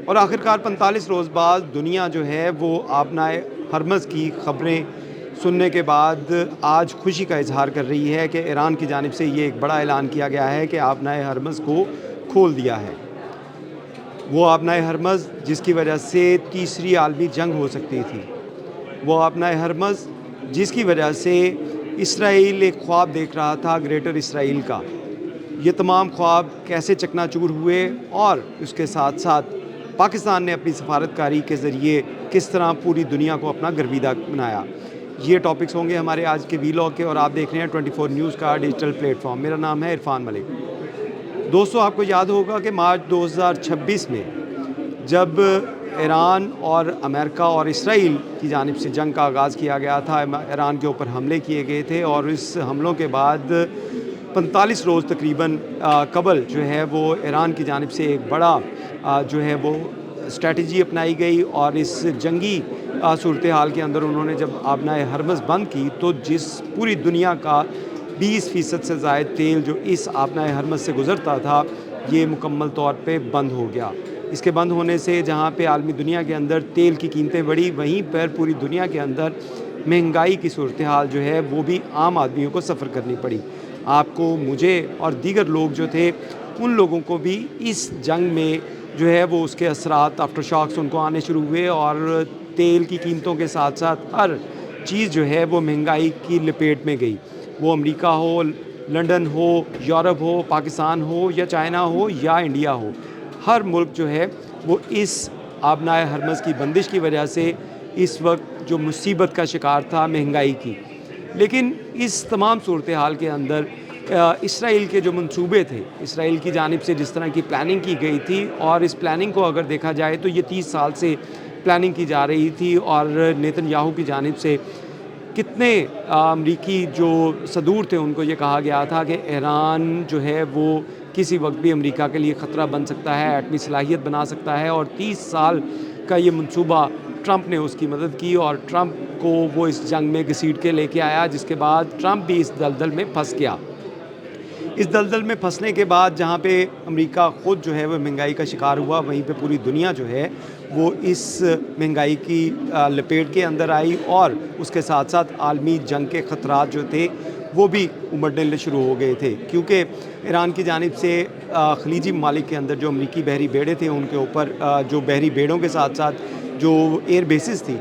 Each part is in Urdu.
اور آخرکار 45 روز بعد دنیا جو ہے وہ آبنائے ہرمز کی خبریں سننے کے بعد آج خوشی کا اظہار کر رہی ہے کہ ایران کی جانب سے یہ ایک بڑا اعلان کیا گیا ہے کہ آبنائے ہرمز کو کھول دیا ہے۔ وہ آبنائے ہرمز جس کی وجہ سے تیسری عالمی جنگ ہو سکتی تھی، وہ آبنائے ہرمز جس کی وجہ سے اسرائیل ایک خواب دیکھ رہا تھا گریٹر اسرائیل کا، یہ تمام خواب کیسے چکنا چور ہوئے اور اس کے ساتھ ساتھ پاکستان نے اپنی سفارتکاری کے ذریعے کس طرح پوری دنیا کو اپنا گرویدہ بنایا، یہ ٹاپکس ہوں گے ہمارے آج کے ویلاگ کے، اور آپ دیکھ رہے ہیں 24 نیوز کا ڈیجیٹل پلیٹ فارم۔ میرا نام ہے عرفان ملک۔ دوستو، آپ کو یاد ہوگا کہ مارچ 2026 میں جب ایران اور امریکہ اور اسرائیل کی جانب سے جنگ کا آغاز کیا گیا تھا، ایران کے اوپر حملے کیے گئے تھے، اور اس حملوں کے بعد 45 روز تقریباً قبل جو ہے وہ ایران کی جانب سے ایک بڑا جو ہے وہ اسٹریٹجی اپنائی گئی، اور اس جنگی صورتحال کے اندر انہوں نے جب آبنائے ہرمز بند کی تو جس پوری دنیا کا 20% سے زائد تیل جو اس آبنائے ہرمز سے گزرتا تھا، یہ مکمل طور پہ بند ہو گیا۔ اس کے بند ہونے سے جہاں پہ عالمی دنیا کے اندر تیل کی قیمتیں بڑھی، وہیں پر پوری دنیا کے اندر مہنگائی کی صورتحال جو ہے وہ بھی عام آدمیوں کو سفر کرنی پڑی۔ آپ کو، مجھے اور دیگر لوگ جو تھے ان لوگوں کو بھی اس جنگ میں جو ہے وہ اس کے اثرات، آفٹر شاکس ان کو آنے شروع ہوئے، اور تیل کی قیمتوں کے ساتھ ساتھ ہر چیز جو ہے وہ مہنگائی کی لپیٹ میں گئی، وہ امریکہ ہو، لنڈن ہو، یورپ ہو، پاکستان ہو یا چائنا ہو یا انڈیا ہو، ہر ملک جو ہے وہ اس آبنائے ہرمز کی بندش کی وجہ سے اس وقت جو مصیبت کا شکار تھا مہنگائی کی۔ لیکن اس تمام صورتحال کے اندر اسرائیل کے جو منصوبے تھے، اسرائیل کی جانب سے جس طرح کی پلاننگ کی گئی تھی، اور اس پلاننگ کو اگر دیکھا جائے تو یہ 30 سال سے پلاننگ کی جا رہی تھی، اور نیتن یاہو کی جانب سے کتنے امریکی جو صدور تھے ان کو یہ کہا گیا تھا کہ ایران جو ہے وہ کسی وقت بھی امریکہ کے لیے خطرہ بن سکتا ہے، ایٹمی صلاحیت بنا سکتا ہے، اور 30 سال کا یہ منصوبہ ٹرمپ نے اس کی مدد کی، اور ٹرمپ کو وہ اس جنگ میں گھسیٹ کے لے کے آیا، جس کے بعد ٹرمپ بھی اس دلدل میں پھنس گیا۔ اس دلدل میں پھنسنے کے بعد جہاں پہ امریکہ خود جو ہے وہ مہنگائی کا شکار ہوا، وہیں پہ پوری دنیا جو ہے وہ اس مہنگائی کی لپیٹ کے اندر آئی، اور اس کے ساتھ ساتھ عالمی جنگ کے خطرات جو تھے وہ بھی امڑنے شروع ہو گئے تھے، کیونکہ ایران کی جانب سے خلیجی ممالک کے اندر جو امریکی بحری بیڑے تھے ان کے اوپر جو بحری بیڑوں کے ساتھ ساتھ جو ایئر بیسز تھی،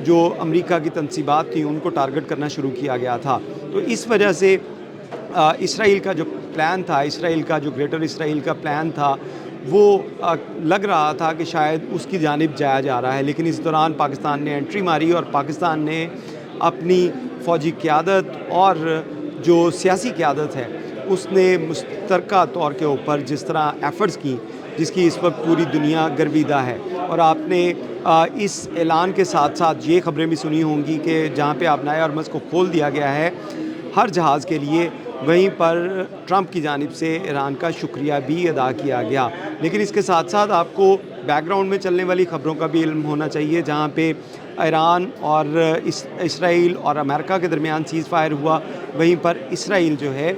جو امریکہ کی تنصیبات تھیں، ان کو ٹارگٹ کرنا شروع کیا گیا تھا۔ تو اس وجہ سے اسرائیل کا جو پلان تھا، اسرائیل کا جو گریٹر اسرائیل کا پلان تھا، وہ لگ رہا تھا کہ شاید اس کی جانب جایا جا رہا ہے، لیکن اس دوران پاکستان نے انٹری ماری، اور پاکستان نے اپنی فوجی قیادت اور جو سیاسی قیادت ہے اس نے مشترکہ طور کے اوپر جس طرح ایفرٹس کی، جس کی اس وقت پوری دنیا گرویدہ ہے۔ اور آپ نے اس اعلان کے ساتھ ساتھ یہ خبریں بھی سنی ہوں گی کہ جہاں پہ آبنائے ہرمز کو کھول دیا گیا ہے ہر جہاز کے لیے، وہیں پر ٹرمپ کی جانب سے ایران کا شکریہ بھی ادا کیا گیا۔ لیکن اس کے ساتھ ساتھ آپ کو بیک گراؤنڈ میں چلنے والی خبروں کا بھی علم ہونا چاہیے، جہاں پہ ایران اور اسرائیل اور امریکہ کے درمیان سیز فائر ہوا، وہیں پر اسرائیل جو ہے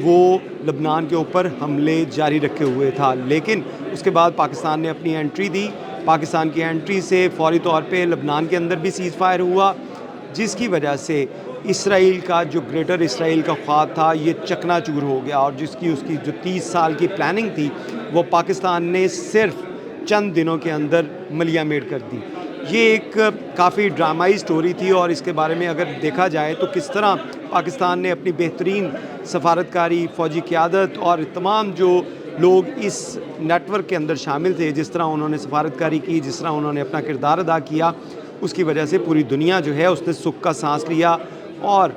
وہ لبنان کے اوپر حملے جاری رکھے ہوئے تھا، لیکن اس کے بعد پاکستان نے اپنی انٹری دی۔ پاکستان کی انٹری سے فوری طور پہ لبنان کے اندر بھی سیز فائر ہوا، جس کی وجہ سے اسرائیل کا جو گریٹر اسرائیل کا خواب تھا یہ چکنا چور ہو گیا، اور اس کی جو 30 سال کی پلاننگ تھی وہ پاکستان نے صرف چند دنوں کے اندر ملیہ میٹ کر دی۔ یہ ایک کافی ڈرامائی سٹوری تھی، اور اس کے بارے میں اگر دیکھا جائے تو کس طرح پاکستان نے اپنی بہترین سفارتکاری، فوجی قیادت اور تمام جو لوگ اس نیٹ ورک کے اندر شامل تھے، جس طرح انہوں نے سفارتکاری کی، جس طرح انہوں نے اپنا کردار ادا کیا، اس کی وجہ سے پوری دنیا جو ہے اس نے سکھ کا سانس لیا، اور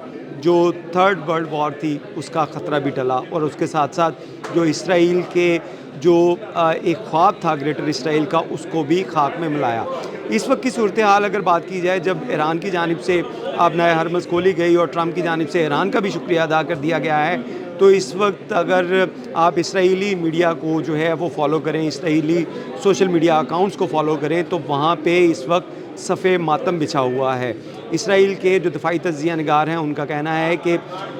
جو تھرڈ ورلڈ وار تھی اس کا خطرہ بھی ٹلا، اور اس کے ساتھ ساتھ جو اسرائیل کے جو ایک خواب تھا گریٹر اسرائیل کا، اس کو بھی خاک میں ملایا۔ اس وقت کی صورتحال اگر بات کی جائے، جب ایران کی جانب سے آبنائے ہرمز کھولی گئی اور ٹرمپ کی جانب سے ایران کا بھی شکریہ ادا کر دیا گیا ہے، تو اس وقت اگر آپ اسرائیلی میڈیا کو جو ہے وہ فالو کریں، اسرائیلی سوشل میڈیا اکاؤنٹس کو فالو کریں، تو وہاں پہ اس وقت صفِ ماتم بچھا ہوا ہے۔ اسرائیل کے جو دفاعی تجزیہ نگار ہیں ان کا کہنا ہے کہ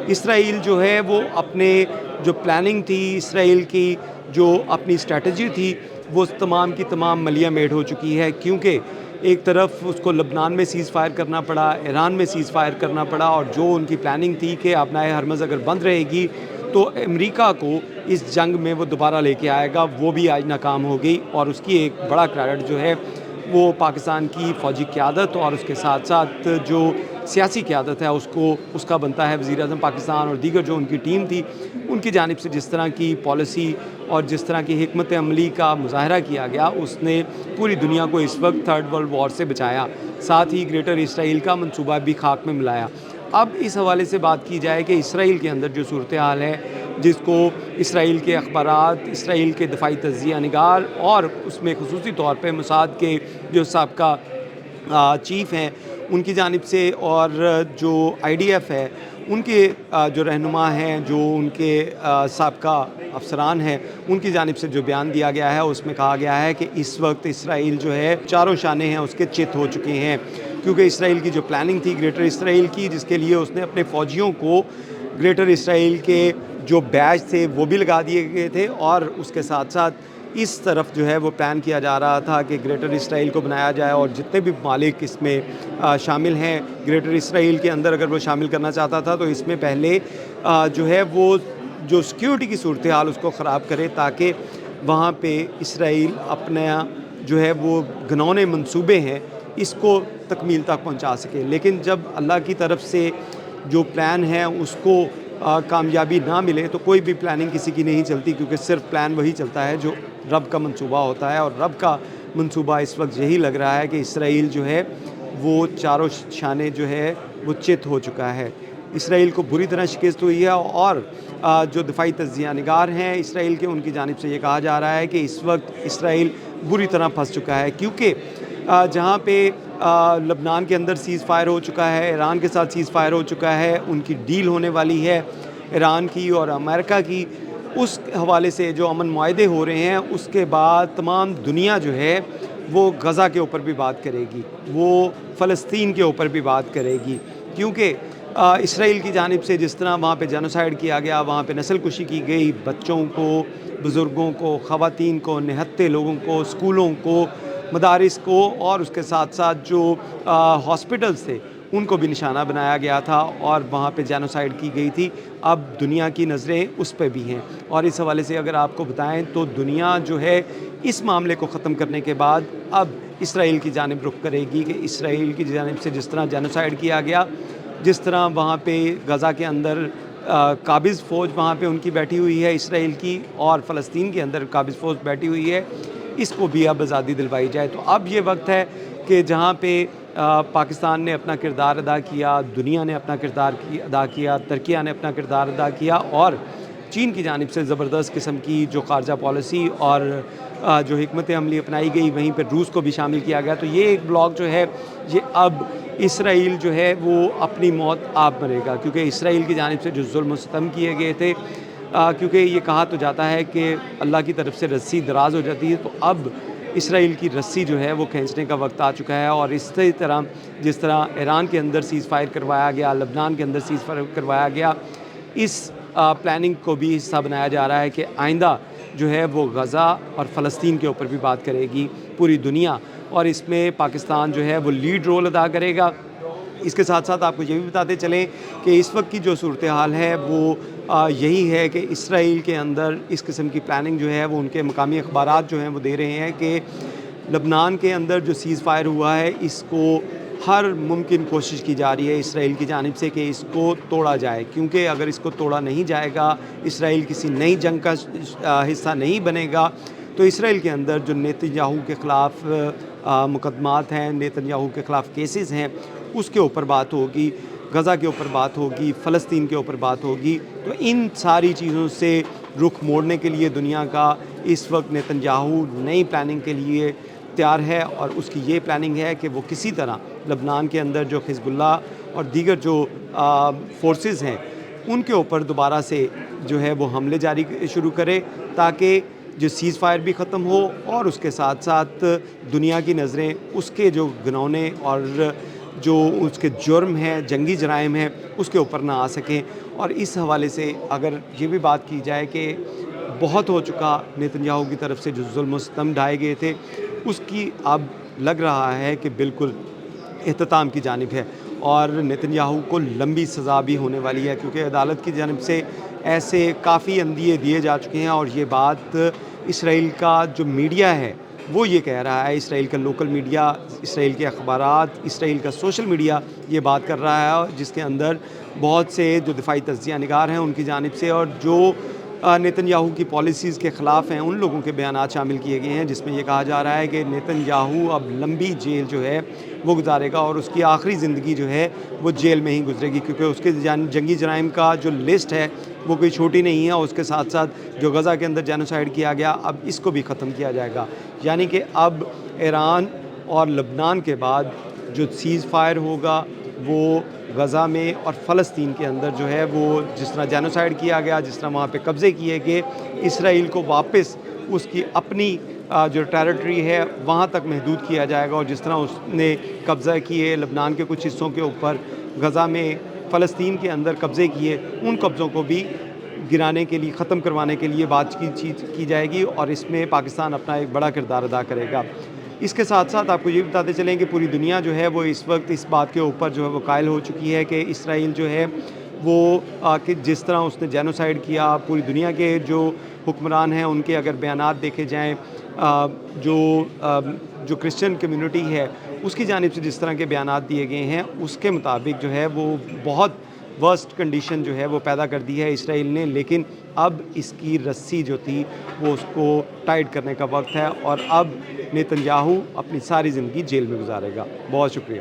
اسرائیل جو ہے وہ اپنے جو پلاننگ تھی، اسرائیل کی جو اپنی اسٹریٹجی تھی، وہ تمام کی تمام ملیہ میٹ ہو چکی ہے، کیونکہ ایک طرف اس کو لبنان میں سیز فائر کرنا پڑا، ایران میں سیز فائر کرنا پڑا، اور جو ان کی پلاننگ تھی کہ آبنائے ہرمز اگر بند رہے گی تو امریکہ کو اس جنگ میں وہ دوبارہ لے کے آئے گا، وہ بھی آج ناکام ہو گئی، اور اس کی ایک بڑا کریڈٹ جو ہے وہ پاکستان کی فوجی قیادت اور اس کے ساتھ ساتھ جو سیاسی قیادت ہے اس کا بنتا ہے وزیر اعظم پاکستان اور دیگر جو ان کی ٹیم تھی ان کی جانب سے جس طرح کی پالیسی اور جس طرح کی حکمت عملی کا مظاہرہ کیا گیا، اس نے پوری دنیا کو اس وقت تھرڈ ورلڈ وار سے بچایا، ساتھ ہی گریٹر اسرائیل کا منصوبہ بھی خاک میں ملایا۔ اب اس حوالے سے بات کی جائے کہ اسرائیل کے اندر جو صورتحال ہے، جس کو اسرائیل کے اخبارات، اسرائیل کے دفاعی تجزیہ نگار اور اس میں خصوصی طور پہ موساد کے جو سابقہ چیف ہیں ان کی جانب سے، اور جو آئی ڈی ایف ہے ان کے جو رہنما ہیں، جو ان کے سابقہ افسران ہیں، ان کی جانب سے جو بیان دیا گیا ہے اس میں کہا گیا ہے کہ اس وقت اسرائیل جو ہے چاروں شانے ہیں اس کے چت ہو چکے ہیں، کیونکہ اسرائیل کی جو پلاننگ تھی گریٹر اسرائیل کی، جس کے لیے اس نے اپنے فوجیوں کو گریٹر اسرائیل کے جو بیچ تھے وہ بھی لگا دیے گئے تھے، اور اس کے ساتھ ساتھ اس طرف جو ہے وہ پلان کیا جا رہا تھا کہ گریٹر اسرائیل کو بنایا جائے، اور جتنے بھی ممالک اس میں شامل ہیں گریٹر اسرائیل کے اندر اگر وہ شامل کرنا چاہتا تھا تو اس میں پہلے جو ہے وہ جو سیکیورٹی کی صورتحال اس کو خراب کرے، تاکہ وہاں پہ اسرائیل اپنا جو ہے وہ گھنونے منصوبے ہیں اس کو تکمیل تک پہنچا سکے۔ لیکن جب اللہ کی طرف سے جو پلان ہے اس کو کامیابی نہ ملے تو کوئی بھی پلاننگ کسی کی نہیں چلتی، کیونکہ صرف پلان وہی چلتا ہے جو رب کا منصوبہ ہوتا ہے، اور رب کا منصوبہ اس وقت یہی لگ رہا ہے کہ اسرائیل جو ہے وہ چاروں شانے جو ہے وہ چت ہو چکا ہے، اسرائیل کو بری طرح شکست ہوئی ہے، اور جو دفاعی تجزیہ نگار ہیں اسرائیل کے ان کی جانب سے یہ کہا جا رہا ہے کہ اس وقت اسرائیل بری طرح پھنس چکا ہے، کیونکہ جہاں پہ لبنان کے اندر سیز فائر ہو چکا ہے، ایران کے ساتھ سیز فائر ہو چکا ہے، ان کی ڈیل ہونے والی ہے ایران کی اور امریکہ کی، اس حوالے سے جو امن معاہدے ہو رہے ہیں، اس کے بعد تمام دنیا جو ہے وہ غزہ کے اوپر بھی بات کرے گی، وہ فلسطین کے اوپر بھی بات کرے گی، کیونکہ اسرائیل کی جانب سے جس طرح وہاں پہ جینوسائیڈ کیا گیا، وہاں پہ نسل کشی کی گئی، بچوں کو، بزرگوں کو، خواتین کو، نہتے لوگوں کو، اسکولوں کو، مدارس کو، اور اس کے ساتھ ساتھ جو ہاسپٹلز تھے ان کو بھی نشانہ بنایا گیا تھا اور وہاں پہ جینوسائیڈ کی گئی تھی۔ اب دنیا کی نظریں اس پہ بھی ہیں، اور اس حوالے سے اگر آپ کو بتائیں تو دنیا جو ہے اس معاملے کو ختم کرنے کے بعد اب اسرائیل کی جانب رخ کرے گی، کہ اسرائیل کی جانب سے جس طرح جینوسائیڈ کیا گیا، جس طرح وہاں پہ غزہ کے اندر قابض فوج وہاں پہ ان کی بیٹھی ہوئی ہے اسرائیل کی، اور فلسطین کے اندر قابض فوج بیٹھی ہوئی ہے، اس کو بھی اب آزادی دلوائی جائے۔ تو اب یہ وقت ہے کہ جہاں پہ پاکستان نے اپنا کردار ادا کیا، دنیا نے اپنا کردار ادا کیا، ترکیہ نے اپنا کردار ادا کیا، اور چین کی جانب سے زبردست قسم کی جو خارجہ پالیسی اور جو حکمت عملی اپنائی گئی، وہیں پہ روس کو بھی شامل کیا گیا۔ تو یہ ایک بلاک جو ہے یہ اب اسرائیل جو ہے وہ اپنی موت آپ مرے گا، کیونکہ اسرائیل کی جانب سے جو ظلم و ستم کیے گئے تھے، کیونکہ یہ کہا تو جاتا ہے کہ اللہ کی طرف سے رسی دراز ہو جاتی ہے، تو اب اسرائیل کی رسی جو ہے وہ کھینچنے کا وقت آ چکا ہے، اور اسی طرح جس طرح ایران کے اندر سیز فائر کروایا گیا، لبنان کے اندر سیز فائر کروایا گیا، اس پلاننگ کو بھی حصہ بنایا جا رہا ہے کہ آئندہ جو ہے وہ غزہ اور فلسطین کے اوپر بھی بات کرے گی پوری دنیا، اور اس میں پاکستان جو ہے وہ لیڈ رول ادا کرے گا۔ اس کے ساتھ ساتھ آپ کو یہ بھی بتاتے چلیں کہ اس وقت کی جو صورتحال ہے وہ یہی ہے کہ اسرائیل کے اندر اس قسم کی پلاننگ جو ہے وہ ان کے مقامی اخبارات جو ہیں وہ دے رہے ہیں کہ لبنان کے اندر جو سیز فائر ہوا ہے اس کو ہر ممکن کوشش کی جا رہی ہے اسرائیل کی جانب سے کہ اس کو توڑا جائے، کیونکہ اگر اس کو توڑا نہیں جائے گا، اسرائیل کسی نئی جنگ کا حصہ نہیں بنے گا، تو اسرائیل کے اندر جو نیتن یاہو کے خلاف مقدمات ہیں، نیتن یاہو کے خلاف کیسز ہیں، اس کے اوپر بات ہوگی، غزہ کے اوپر بات ہوگی، فلسطین کے اوپر بات ہوگی۔ تو ان ساری چیزوں سے رخ موڑنے کے لیے دنیا کا اس وقت نیتن یاہو نئی پلاننگ کے لیے تیار ہے، اور اس کی یہ پلاننگ ہے کہ وہ کسی طرح لبنان کے اندر جو حزب اللہ اور دیگر جو فورسز ہیں ان کے اوپر دوبارہ سے جو ہے وہ حملے جاری شروع کرے، تاکہ جو سیز فائر بھی ختم ہو، اور اس کے ساتھ ساتھ دنیا کی نظریں اس کے جو گنونے اور جو اس کے جرم ہیں، جنگی جرائم ہیں، اس کے اوپر نہ آ سکیں۔ اور اس حوالے سے اگر یہ بھی بات کی جائے کہ بہت ہو چکا نیتنیاہو کی طرف سے جو ظلم و ستم ڈھائے گئے تھے اس کی اب لگ رہا ہے کہ بالکل اختتام کی جانب ہے، اور نیتنیاہو کو لمبی سزا بھی ہونے والی ہے، کیونکہ عدالت کی جانب سے ایسے کافی عندیے دیے جا چکے ہیں، اور یہ بات اسرائیل کا جو میڈیا ہے وہ یہ کہہ رہا ہے، اسرائیل کا لوکل میڈیا، اسرائیل کے اخبارات، اسرائیل کا سوشل میڈیا یہ بات کر رہا ہے، جس کے اندر بہت سے جو دفاعی تجزیہ نگار ہیں ان کی جانب سے اور جو نیتنیاہو کی پالیسیز کے خلاف ہیں ان لوگوں کے بیانات شامل کیے گئے ہیں، جس میں یہ کہا جا رہا ہے کہ نیتنیاہو اب لمبی جیل جو ہے وہ گزارے گا، اور اس کی آخری زندگی جو ہے وہ جیل میں ہی گزرے گی، کیونکہ اس کے جنگی جرائم کا جو لسٹ ہے وہ کوئی چھوٹی نہیں ہے، اور اس کے ساتھ ساتھ جو غزہ کے اندر جینوسائیڈ کیا گیا اب اس کو بھی ختم کیا جائے گا، یعنی کہ اب ایران اور لبنان کے بعد جو سیز فائر ہوگا وہ غزہ میں اور فلسطین کے اندر جو ہے وہ جس طرح جینوسائیڈ کیا گیا، جس طرح وہاں پہ قبضے کیے گئے، اسرائیل کو واپس اس کی اپنی جو ٹیریٹری ہے وہاں تک محدود کیا جائے گا، اور جس طرح اس نے قبضہ کیے لبنان کے کچھ حصوں کے اوپر، غزہ میں فلسطین کے اندر قبضے کیے، ان قبضوں کو بھی گرانے کے لیے، ختم کروانے کے لیے بات کی جائے گی، اور اس میں پاکستان اپنا ایک بڑا کردار ادا کرے گا۔ اس کے ساتھ ساتھ آپ کو یہ بتاتے چلیں کہ پوری دنیا جو ہے وہ اس وقت اس بات کے اوپر جو ہے وہ قائل ہو چکی ہے کہ اسرائیل جو ہے وہ کہ جس طرح اس نے جینوسائیڈ کیا، پوری دنیا کے جو حکمران ہیں ان کے اگر بیانات دیکھے جائیں، جو کرسچن کمیونٹی ہے اس کی جانب سے جس طرح کے بیانات دیے گئے ہیں اس کے مطابق جو ہے وہ بہت ورسٹ کنڈیشن جو ہے وہ پیدا کر دی ہے اسرائیل نے، لیکن اب اس کی رسی جو تھی وہ اس کو ٹائٹ کرنے کا وقت ہے، اور اب نیتنیاہو اپنی ساری زندگی جیل میں گزارے گا۔ بہت شکریہ۔